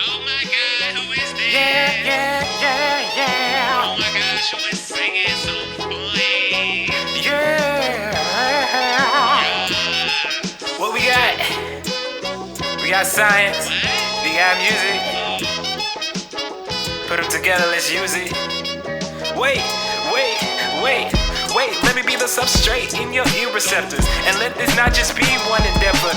Oh my God, who is this? Yeah. Oh my gosh, who is singing so funny? Yeah. Yes. What we got? We got science. What? We got music. Put them together, let's use it. Wait. Let me be the substrate in your ear receptors. And let this not just be one endeavor.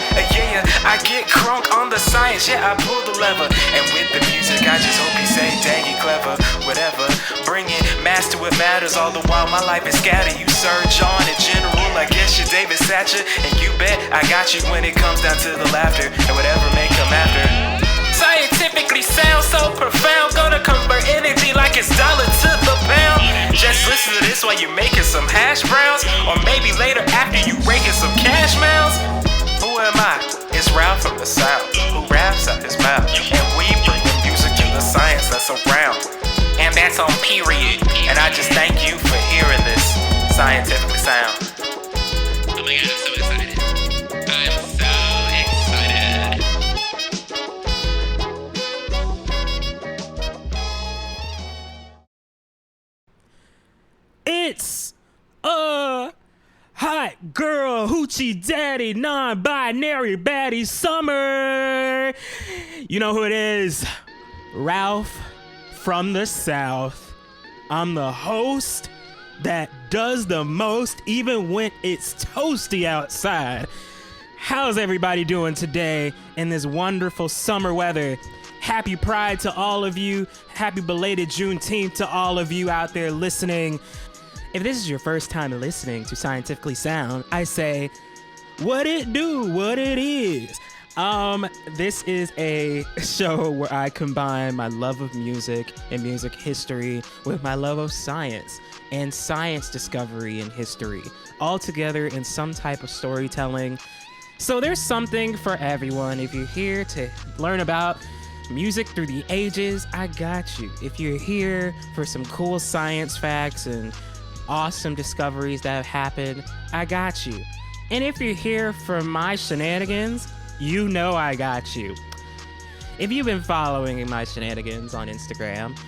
I get crunk on the science. Yeah, I pull the lever. And with the music, I just hope you say, dang, you clever. Whatever. Bring it, master what matters. All the while my life is scattered. You surge on in general. I guess you're David Satcher. And you bet I got you when it comes down to the laughter. And whatever may come after. Scientifically sound so profound. Gonna convert energy like it's dollar to the pound. Just listen to this while you're making some hash browns. Or maybe later after you raking some cash mounds. Who am I? It's Ralph from the South, who raps out his mouth. And we bring the music to the science that's around. And that's on period. And I just thank you for hearing this scientifically sound. Oh my God, I'm so excited. I'm so excited. It's a hot girl, hoochie daddy, non-binary baddie summer. You know who it is? Ralph from the South. I'm the host that does the most even when it's toasty outside. How's everybody doing today in this wonderful summer weather? Happy Pride to all of you. Happy belated Juneteenth to all of you out there listening. If this is your first time listening to Scientifically Sound, I say, what it do, what it is. This is a show where I combine my love of music and music history with my love of science and science discovery and history, all together in some type of storytelling. So there's something for everyone. If you're here to learn about music through the ages, I got you. If you're here for some cool science facts and awesome discoveries that have happened, I got you. And if you're here for my shenanigans, you know I got you. If you've been following my shenanigans on Instagram,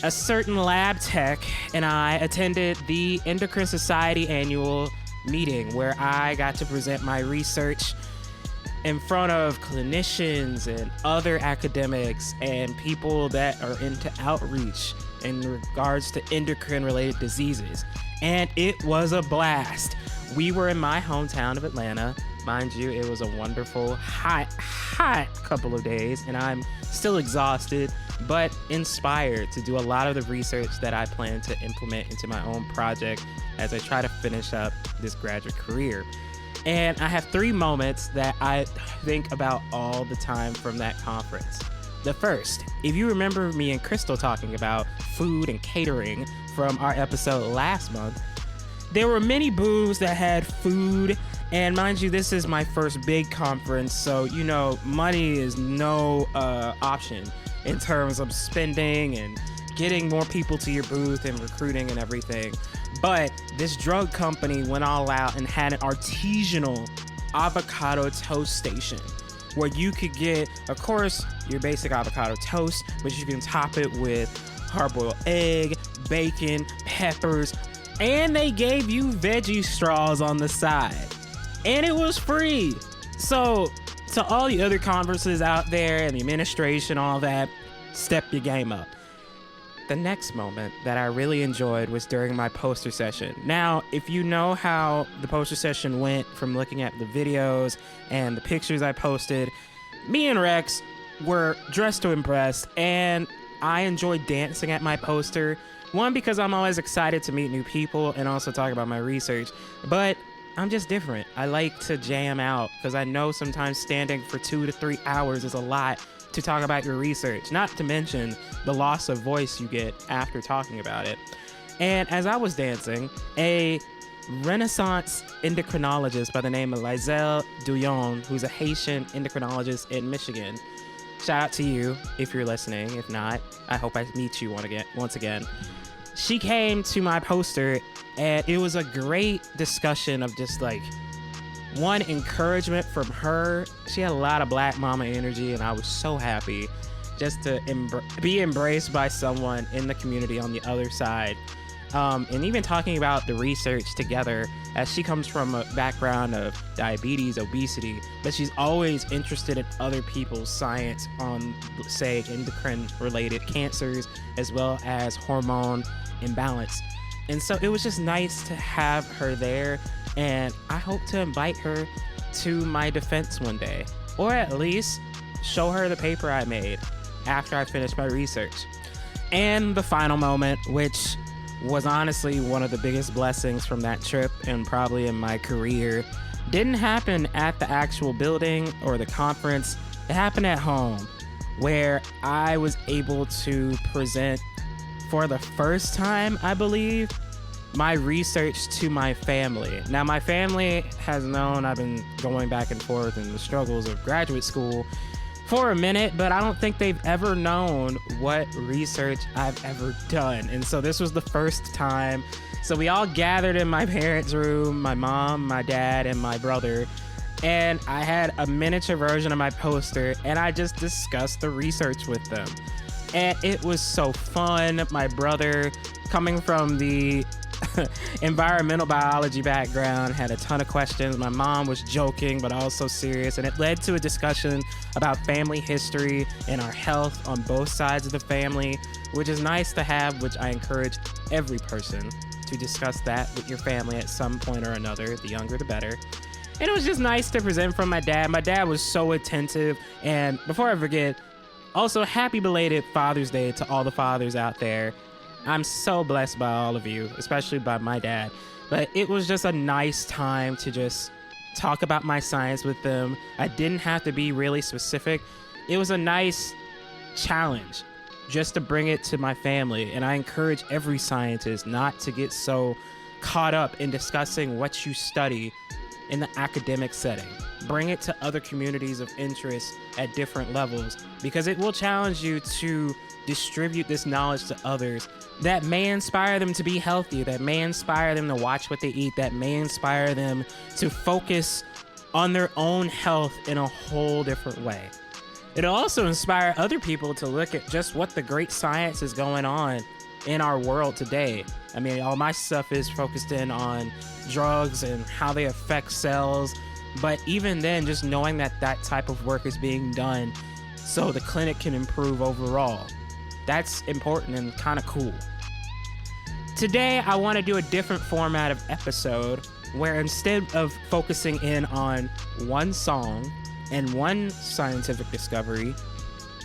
a certain lab tech and I attended the Endocrine Society annual meeting where I got to present my research in front of clinicians and other academics and people that are into outreach in regards to endocrine-related diseases. And it was a blast. We were in my hometown of Atlanta. Mind you, it was a wonderful, hot couple of days, and I'm still exhausted, but inspired to do a lot of the research that I plan to implement into my own project as I try to finish up this graduate career. And I have 3 moments that I think about all the time from that conference. The first, if you remember me and Crystal talking about food and catering from our episode last month, there were many booths that had food. And mind you, this is my first big conference, so, you know, money is no option in terms of spending and getting more people to your booth and recruiting and everything. But this drug company went all out and had an artisanal avocado toast station where you could get, of course, your basic avocado toast, but you can top it with hard-boiled egg, bacon, peppers, and they gave you veggie straws on the side. And it was free. So to all the other conferences out there and the administration, all that, step your game up. The next moment that I really enjoyed was during my poster session. Now, if you know how the poster session went from looking at the videos and the pictures I posted, me and Rex were dressed to impress, and I enjoyed dancing at my poster. One, because I'm always excited to meet new people and also talk about my research, but I'm just different. I like to jam out because I know sometimes standing for 2 to 3 hours is a lot to talk about your research, not to mention the loss of voice you get after talking about it. And as I was dancing, a Renaissance endocrinologist by the name of Lizelle Douillon, who's a Haitian endocrinologist in Michigan. Shout out to you if you're listening. If not, I hope I meet you once again. She came to my poster, and it was a great discussion of just like one encouragement from her. She had a lot of black mama energy, and I was so happy. just to be embraced by someone in the community on the other side. And even talking about the research together, as she comes from a background of diabetes, obesity, but she's always interested in other people's science on, say, endocrine-related cancers, as well as hormone imbalance. And so it was just nice to have her there, and I hope to invite her to my defense one day, or at least show her the paper I made after I finished my research. And the final moment, which was honestly one of the biggest blessings from that trip and probably in my career, didn't happen at the actual building or the conference. It happened at home, where I was able to present for the first time, I believe, my research to my family. Now, my family has known I've been going back and forth in the struggles of graduate school for a minute, but I don't think they've ever known what research I've ever done. And so this was the first time. So we all gathered in my parents' room, my mom, my dad, and my brother. And I had a miniature version of my poster, and I just discussed the research with them. And it was so fun. My brother, coming from the environmental biology background, had a ton of questions. My mom was joking but also serious, and it led to a discussion about family history and our health on both sides of the family, which is nice to have, which I encourage every person to discuss that with your family at some point or another. The younger the better. And it was just nice to present from my dad. My dad was so attentive. And before I forget, also happy belated Father's Day to all the fathers out there. I'm so blessed by all of you, especially by my dad. But it was just a nice time to just talk about my science with them. I didn't have to be really specific. It was a nice challenge just to bring it to my family. And I encourage every scientist not to get so caught up in discussing what you study in the academic setting. Bring it to other communities of interest at different levels, because it will challenge you to distribute this knowledge to others that may inspire them to be healthy, that may inspire them to watch what they eat, that may inspire them to focus on their own health in a whole different way. It'll also inspire other people to look at just what the great science is going on in our world today. I mean, all my stuff is focused in on drugs and how they affect cells, but even then, just knowing that that type of work is being done so the clinic can improve overall, that's important and kind of cool. Today, I want to do a different format of episode where instead of focusing in on one song and one scientific discovery,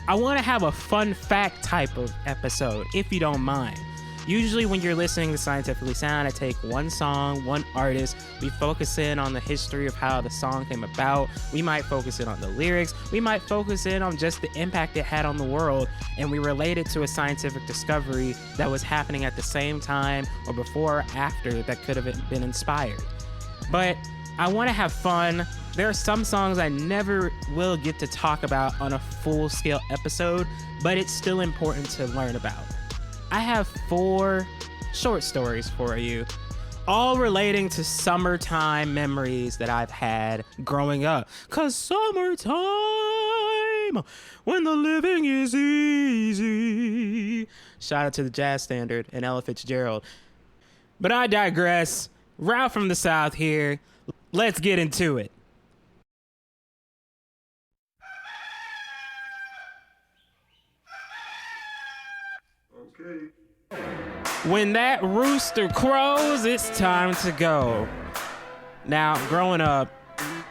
I want to have a fun fact type of episode, if you don't mind. Usually when you're listening to Scientifically Sound, I take one song, one artist, we focus in on the history of how the song came about, we might focus in on the lyrics, we might focus in on just the impact it had on the world, and we relate it to a scientific discovery that was happening at the same time or before or after that could have been inspired. But I want to have fun. There are some songs I never will get to talk about on a full-scale episode, but it's still important to learn about. I have 4 short stories for you, all relating to summertime memories that I've had growing up. 'Cause summertime, when the living is easy. Shout out to the jazz standard and Ella Fitzgerald. But I digress. Ralph from the South here. Let's get into it. When that rooster crows, it's time to go. Now, growing up,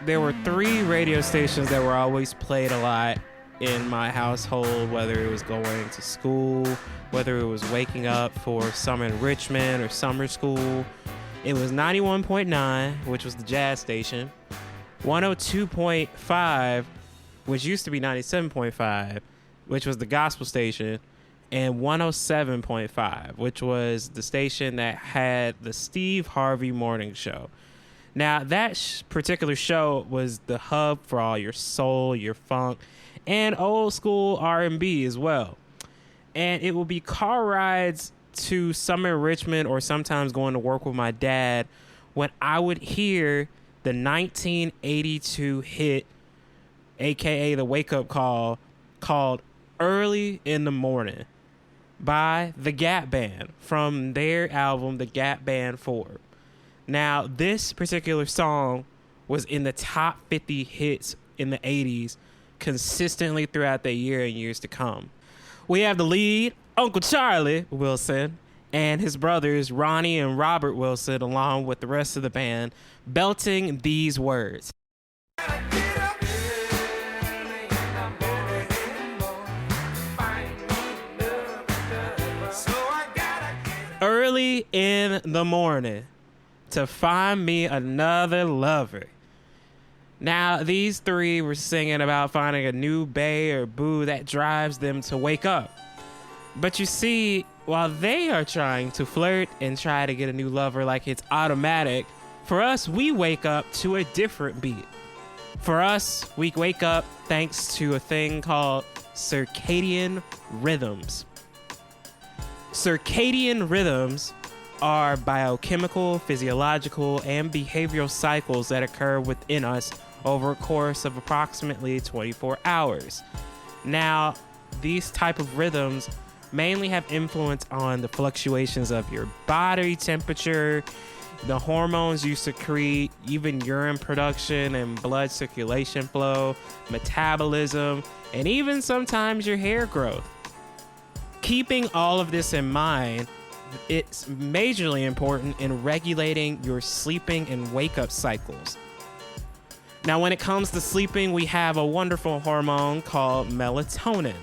there were 3 radio stations that were always played a lot in my household, whether it was going to school, whether it was waking up for summer enrichment or summer school. It was 91.9, which was the jazz station, 102.5, which used to be 97.5, which was the gospel station, and 107.5, which was the station that had the Steve Harvey Morning Show. Now, that particular show was the hub for all your soul, your funk, and old school R&B as well. And it would be car rides to summer enrichment or sometimes going to work with my dad when I would hear the 1982 hit, aka the wake-up call, called Early in the Morning by the Gap Band from their album, The Gap Band 4. Now, this particular song was in the top 50 hits in the 80s consistently throughout the year and years to come. We have the lead, Uncle Charlie Wilson, and his brothers, Ronnie and Robert Wilson, along with the rest of the band, belting these words. Early in the morning to find me another lover. Now, these three were singing about finding a new bae or boo that drives them to wake up. But you see, while they are trying to flirt and try to get a new lover like it's automatic, for us, we wake up to a different beat. For us, we wake up thanks to a thing called circadian rhythms. Circadian rhythms are biochemical, physiological, and behavioral cycles that occur within us over a course of approximately 24 hours. Now, these type of rhythms mainly have influence on the fluctuations of your body temperature, the hormones you secrete, even urine production and blood circulation flow, metabolism, and even sometimes your hair growth. Keeping all of this in mind, it's majorly important in regulating your sleeping and wake-up cycles. Now, when it comes to sleeping, we have a wonderful hormone called melatonin.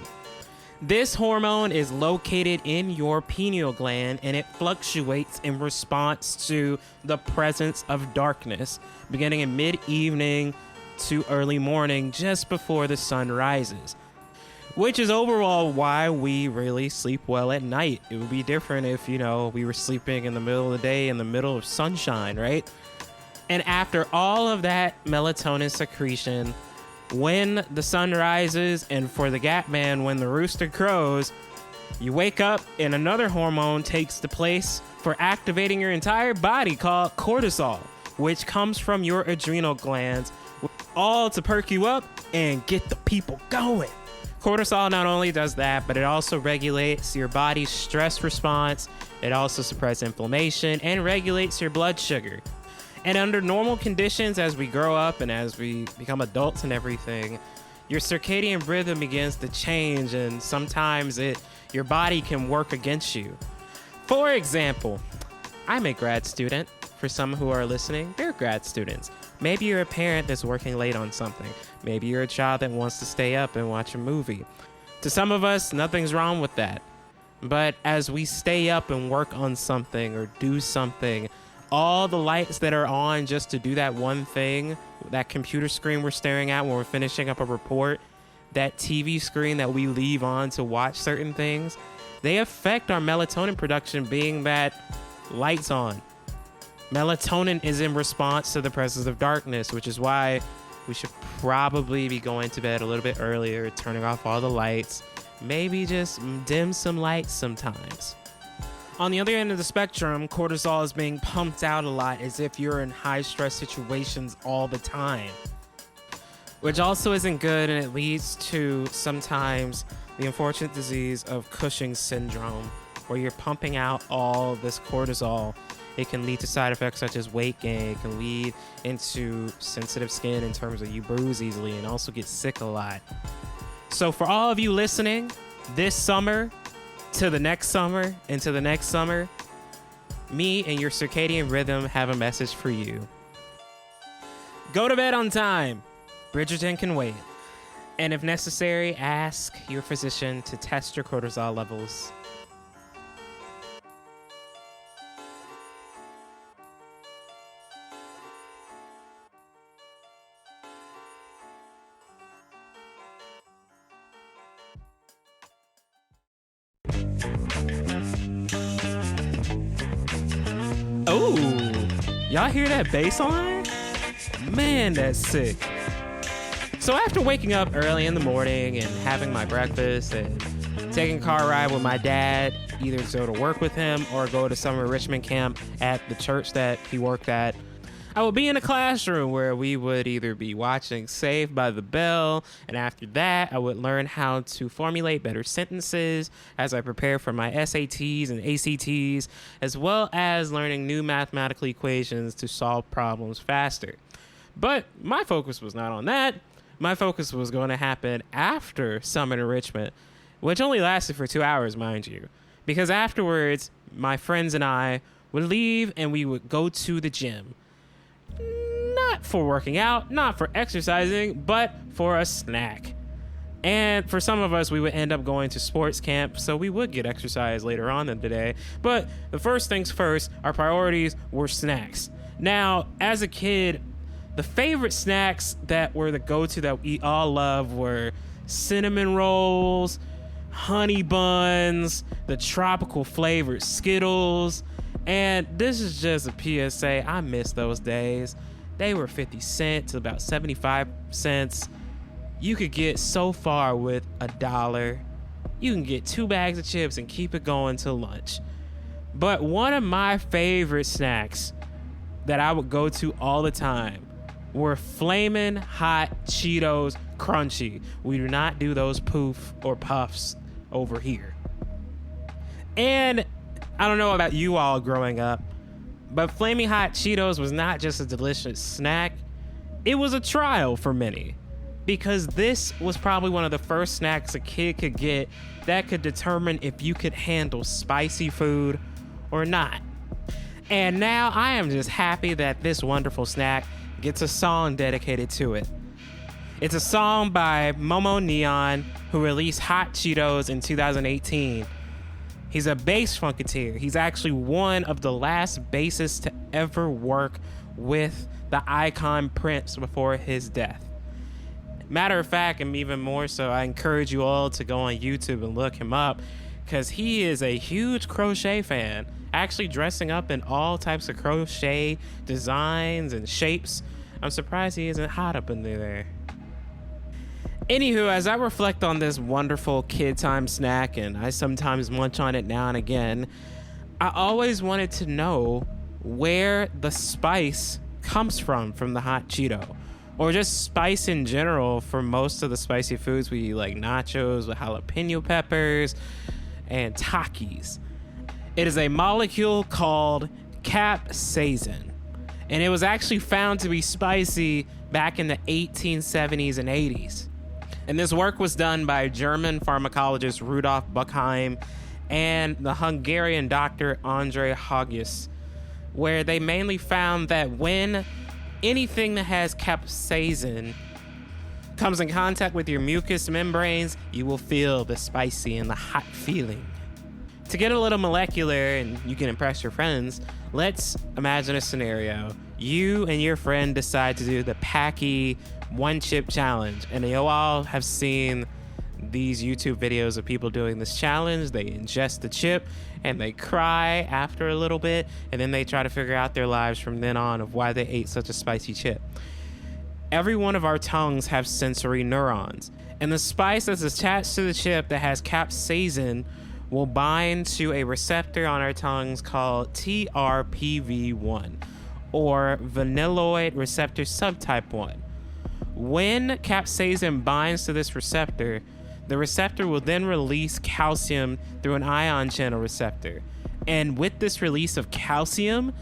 This hormone is located in your pineal gland, and it fluctuates in response to the presence of darkness, beginning in mid-evening to early morning, just before the sun rises. Which is overall why we really sleep well at night. It would be different if, we were sleeping in the middle of the day in the middle of sunshine, right? And after all of that melatonin secretion, when the sun rises, and for the Gap Band, when the rooster crows, you wake up and another hormone takes the place for activating your entire body called cortisol, which comes from your adrenal glands, all to perk you up and get the people going. Cortisol not only does that, but it also regulates your body's stress response. It also suppresses inflammation and regulates your blood sugar. And under normal conditions, as we grow up and as we become adults and everything, your circadian rhythm begins to change, and sometimes your body can work against you. For example, I'm a grad student. For some who are listening, they're grad students. Maybe you're a parent that's working late on something. Maybe you're a child that wants to stay up and watch a movie. To some of us, nothing's wrong with that. But as we stay up and work on something or do something, all the lights that are on just to do that one thing, that computer screen we're staring at when we're finishing up a report, that TV screen that we leave on to watch certain things, they affect our melatonin production, being that lights on. Melatonin is in response to the presence of darkness, which is why we should probably be going to bed a little bit earlier, turning off all the lights, maybe just dim some lights sometimes. On the other end of the spectrum, cortisol is being pumped out a lot as if you're in high stress situations all the time, which also isn't good, and it leads to sometimes the unfortunate disease of Cushing's syndrome, where you're pumping out all this cortisol. It can lead to side effects such as weight gain. It can lead into sensitive skin in terms of you bruise easily and also get sick a lot. So for all of you listening, this summer, to the next summer, and to the next summer, me and your circadian rhythm have a message for you. Go to bed on time. Bridgerton can wait. And if necessary, ask your physician to test your cortisol levels. Oh, y'all hear that bass line? Man, that's sick. So after waking up early in the morning and having my breakfast and taking a car ride with my dad, either to go to work with him or go to summer enrichment camp at the church that he worked at, I would be in a classroom where we would either be watching Saved by the Bell, and after that, I would learn how to formulate better sentences as I prepare for my SATs and ACTs, as well as learning new mathematical equations to solve problems faster. But my focus was not on that. My focus was going to happen after summer enrichment, which only lasted for 2 hours, mind you. Because afterwards, my friends and I would leave and we would go to the gym. Not for working out, not for exercising, but for a snack. And for some of us, we would end up going to sports camp, so we would get exercise later on in the day. But the first things first, our priorities were snacks. Now, as a kid, the favorite snacks that were the go-to that we all love were cinnamon rolls, honey buns, the tropical flavored Skittles. And this is just a PSA. I miss those days. They were 50 cents to about 75 cents. You could get so far with $1. You can get 2 bags of chips and keep it going till lunch. But one of my favorite snacks that I would go to all the time were flaming hot Cheetos crunchy. We do not do those poof or puffs over here. And I don't know about you all growing up, but flaming hot Cheetos was not just a delicious snack. It was a trial for many, because this was probably one of the first snacks a kid could get that could determine if you could handle spicy food or not. And now I am just happy that this wonderful snack gets a song dedicated to it. It's a song by Momo Neon, who released Hot Cheetos in 2018. He's a bass funketeer. He's actually one of the last bassists to ever work with the icon Prince before his death. Matter of fact, and even more so, I encourage you all to go on YouTube and look him up, because he is a huge crochet fan, actually dressing up in all types of crochet designs and shapes. I'm surprised he isn't hot up in there. Anywho, as I reflect on this wonderful kid time snack, and I sometimes munch on it now and again, I always wanted to know where the spice comes from the hot Cheeto, or just spice in general for most of the spicy foods we eat, like nachos with jalapeno peppers and Takis. It is a molecule called capsaicin, and it was actually found to be spicy back in the 1870s and 80s. And this work was done by German pharmacologist Rudolf Buchheim and the Hungarian doctor Andre Hagius, where they mainly found that when anything that has capsaicin comes in contact with your mucous membranes, you will feel the spicy and the hot feeling. To get a little molecular and you can impress your friends, let's imagine a scenario. You and your friend decide to do the Packy one chip challenge, and you all have seen these YouTube videos of people doing this challenge. They ingest the chip and they cry after a little bit, and then they try to figure out their lives from then on of why they ate such a spicy chip. Every one of our tongues have sensory neurons, and the spice that's attached to the chip that has capsaicin will bind to a receptor on our tongues called TRPV1, or vanilloid receptor subtype 1. When capsaicin binds to this receptor, the receptor will then release calcium through an ion channel receptor. And with this release of calcium,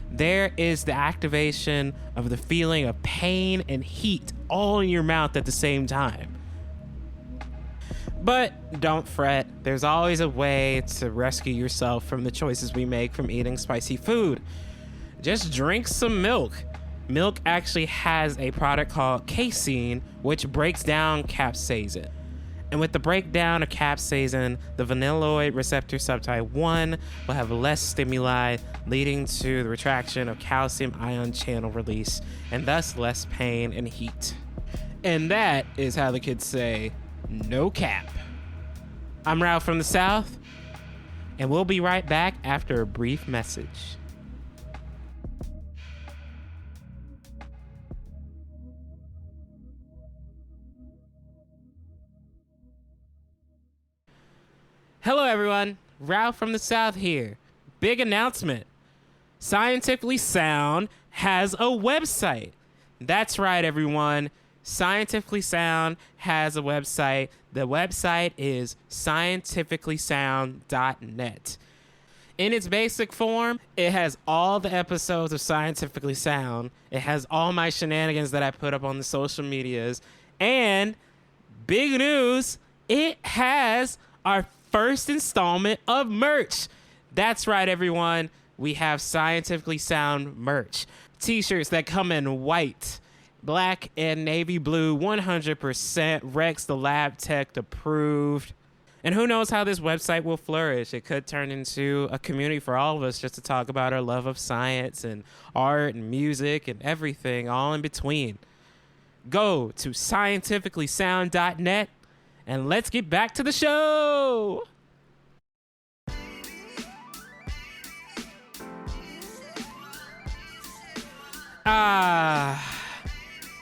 there is the activation of the feeling of pain and heat all in your mouth at the same time. But don't fret, there's always a way to rescue yourself from the choices we make from eating spicy food. Just drink some milk. Milk actually has a product called casein, which breaks down capsaicin. And with the breakdown of capsaicin, the vanilloid receptor subtype 1 will have less stimuli, leading to the retraction of calcium ion channel release, and thus less pain and heat. And that is how the kids say, no cap. I'm Ralph from the South, and we'll be right back after a brief message. Hello everyone, Ralph from the South here. Big announcement. Scientifically Sound has a website. That's right, everyone. Scientifically Sound has a website. The website is scientificallysound.net. In its basic form, it has all the episodes of Scientifically Sound. It has all my shenanigans that I put up on the social medias. And big news, it has our first installment of merch. That's right, everyone. We have Scientifically Sound merch. T-shirts that come in white, black, and navy blue, 100% Rex the Lab Tech approved. And who knows how this website will flourish. It could turn into a community for all of us just to talk about our love of science and art and music and everything all in between. Go to scientificallysound.net and let's get back to the show.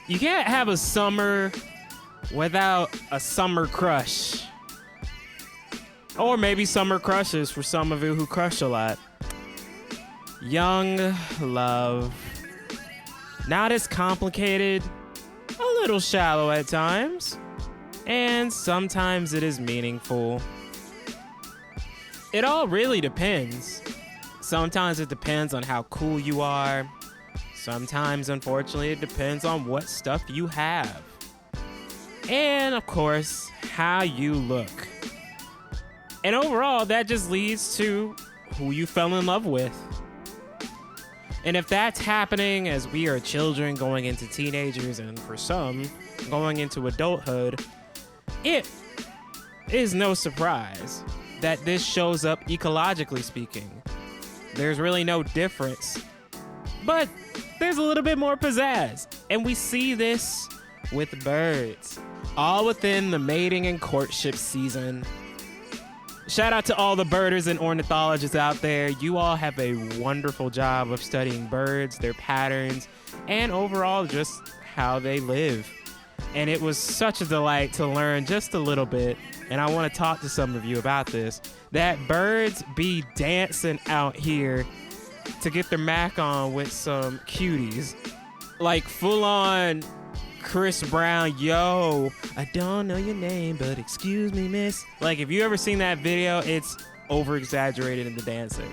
You can't have a summer without a summer crush. Or maybe summer crushes for some of you who crush a lot. Young love. Not as complicated, a little shallow at times, and sometimes it is meaningful. It all really depends. Sometimes it depends on how cool you are. Sometimes, unfortunately, it depends on what stuff you have. And, of course, how you look. And overall, that just leads to who you fell in love with. And if that's happening as we are children going into teenagers and for some going into adulthood, it is no surprise that this shows up ecologically speaking. There's really no difference, but there's a little bit more pizzazz. And we see this with birds, all within the mating and courtship season. Shout out to all the birders and ornithologists out there. You all have a wonderful job of studying birds, their patterns, and overall just how they live. And it was such a delight to learn just a little bit, and I want to talk to some of you about this, that birds be dancing out here to get their mac on with some cuties. Like full on Chris Brown, yo, I don't know your name, but excuse me, miss. Like, if you ever seen that video, it's over-exaggerated in the dancing.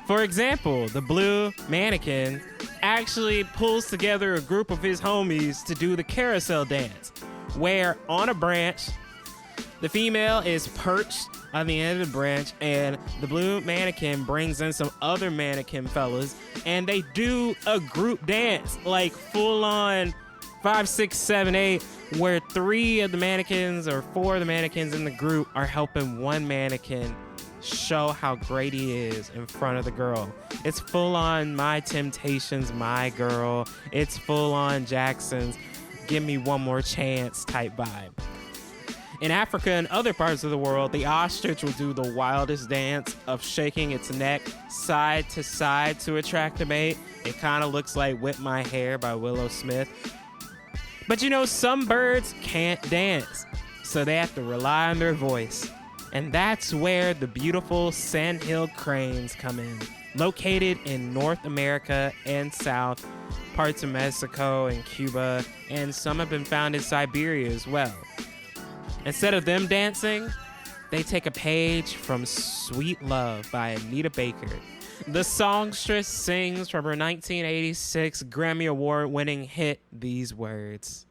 For example, the blue mannequin actually pulls together a group of his homies to do the carousel dance, where on a branch, the female is perched on the end of the branch, and the blue mannequin brings in some other mannequin fellas, and they do a group dance, like full-on 5, 6, 7, 8, where 3 of the mannequins or 4 of the mannequins in the group are helping one mannequin show how great he is in front of the girl. It's full on My Temptations, My Girl. It's full on Jackson's Give Me One More Chance type vibe. In Africa and other parts of the world, the ostrich will do the wildest dance of shaking its neck side to side to attract a mate. It kind of looks like Whip My Hair by Willow Smith. But you know, some birds can't dance, so they have to rely on their voice. And that's where the beautiful sandhill cranes come in, located in North America and South, parts of Mexico and Cuba, and some have been found in Siberia as well. Instead of them dancing, they take a page from Sweet Love by Anita Baker. The songstress sings from her 1986 Grammy Award-winning hit these words.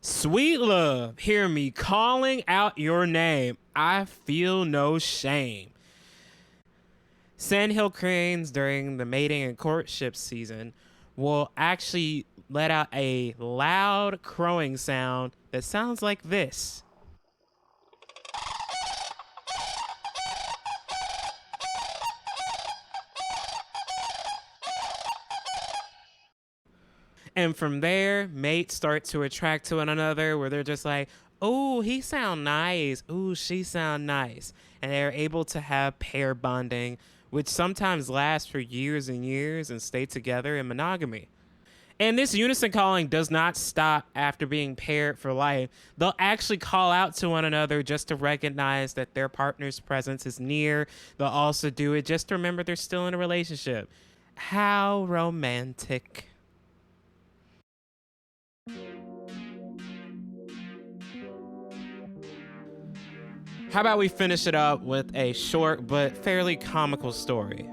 Sweet love, hear me calling out your name. I feel no shame. Sandhill cranes during the mating and courtship season will actually let out a loud crowing sound that sounds like this. And from there, mates start to attract to one another where they're just like, oh, he sound nice. Ooh, she sound nice. And they're able to have pair bonding, which sometimes lasts for years and years and stay together in monogamy. And this unison calling does not stop after being paired for life. They'll actually call out to one another just to recognize that their partner's presence is near. They'll also do it just to remember they're still in a relationship. How romantic. How about we finish it up with a short but fairly comical story?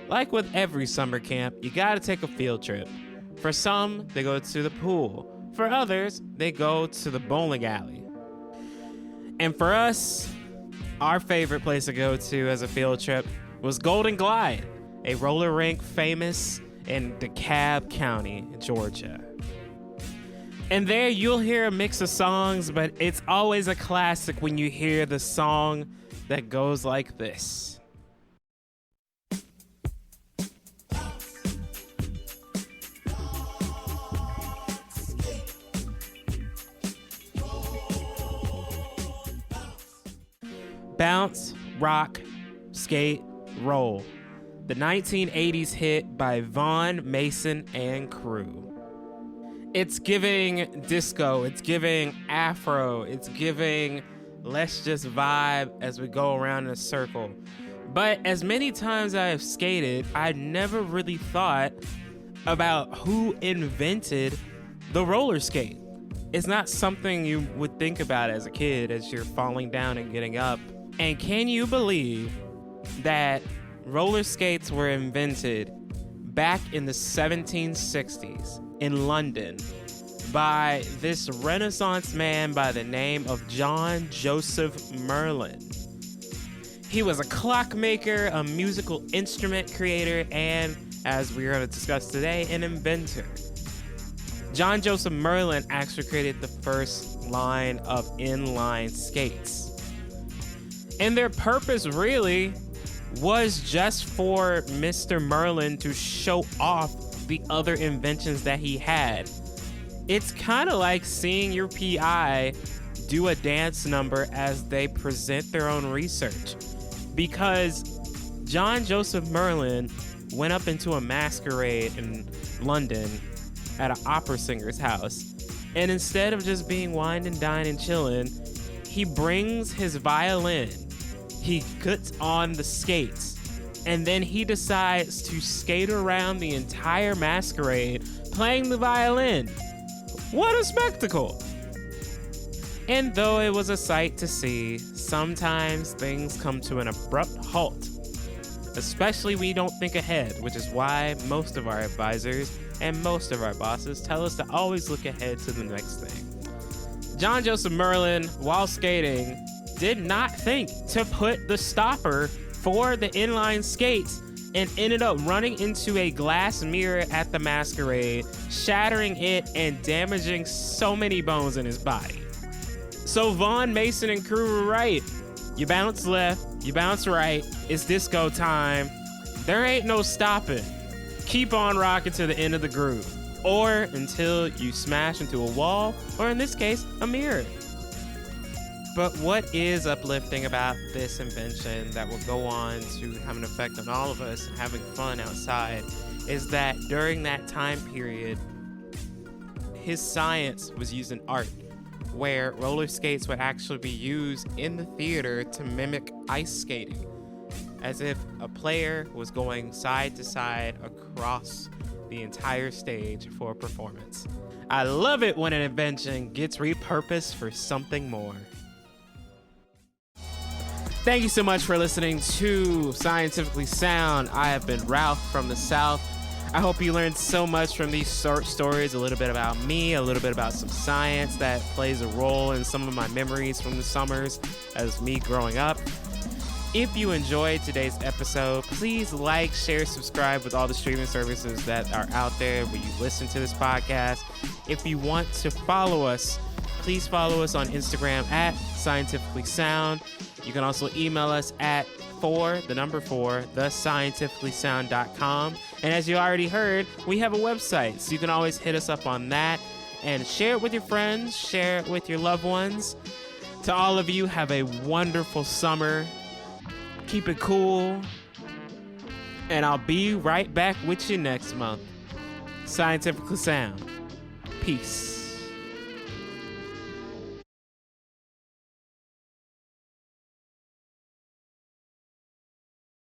Like with every summer camp, you gotta take a field trip. For some, they go to the pool. For others, they go to the bowling alley. And for us, our favorite place to go to as a field trip was Golden Glide, a roller rink famous in DeKalb County, Georgia. And there you'll hear a mix of songs, but it's always a classic when you hear the song that goes like this. Bounce, rock, skate, roll. The 1980s hit by Vaughn, Mason, and crew. It's giving disco, it's giving afro, it's giving let's just vibe as we go around in a circle. But as many times I have skated, I never really thought about who invented the roller skate. It's not something you would think about as a kid as you're falling down and getting up. And can you believe that roller skates were invented back in the 1760s in London by this Renaissance man by the name of John Joseph Merlin? He was a clockmaker, a musical instrument creator, and, as we're going to discuss today, an inventor. John Joseph Merlin actually created the first line of inline skates. And their purpose really was just for Mr. Merlin to show off the other inventions that he had. It's kind of like seeing your PI do a dance number as they present their own research. Because John Joseph Merlin went up into a masquerade in London at an opera singer's house. And instead of just being wine and dine and chilling, he brings his violin. He puts on the skates, and then he decides to skate around the entire masquerade playing the violin. What a spectacle! And though it was a sight to see, sometimes things come to an abrupt halt, especially when you don't think ahead, which is why most of our advisors and most of our bosses tell us to always look ahead to the next thing. John Joseph Merlin, while skating, did not think to put the stopper for the inline skates and ended up running into a glass mirror at the masquerade, shattering it and damaging so many bones in his body. So Vaughn, Mason, and crew were right. You bounce left, you bounce right, it's disco time. There ain't no stopping. Keep on rocking to the end of the groove, or until you smash into a wall, or in this case, a mirror. But what is uplifting about this invention that will go on to have an effect on all of us having fun outside is that during that time period, his science was used in art, where roller skates would actually be used in the theater to mimic ice skating, as if a player was going side to side across the entire stage for a performance. I love it when an invention gets repurposed for something more. Thank you so much for listening to Scientifically Sound. I have been Ralph from the South. I hope you learned so much from these short stories, a little bit about me, a little bit about some science that plays a role in some of my memories from the summers as me growing up. If you enjoyed today's episode, please like, share, subscribe with all the streaming services that are out there where you listen to this podcast. If you want to follow us, please follow us on Instagram at Scientifically Sound. You can also email us at thescientificallysound.com. And as you already heard, we have a website, so you can always hit us up on that and share it with your friends, share it with your loved ones. To all of you, have a wonderful summer. Keep it cool. And I'll be right back with you next month. scientifically sound. Peace.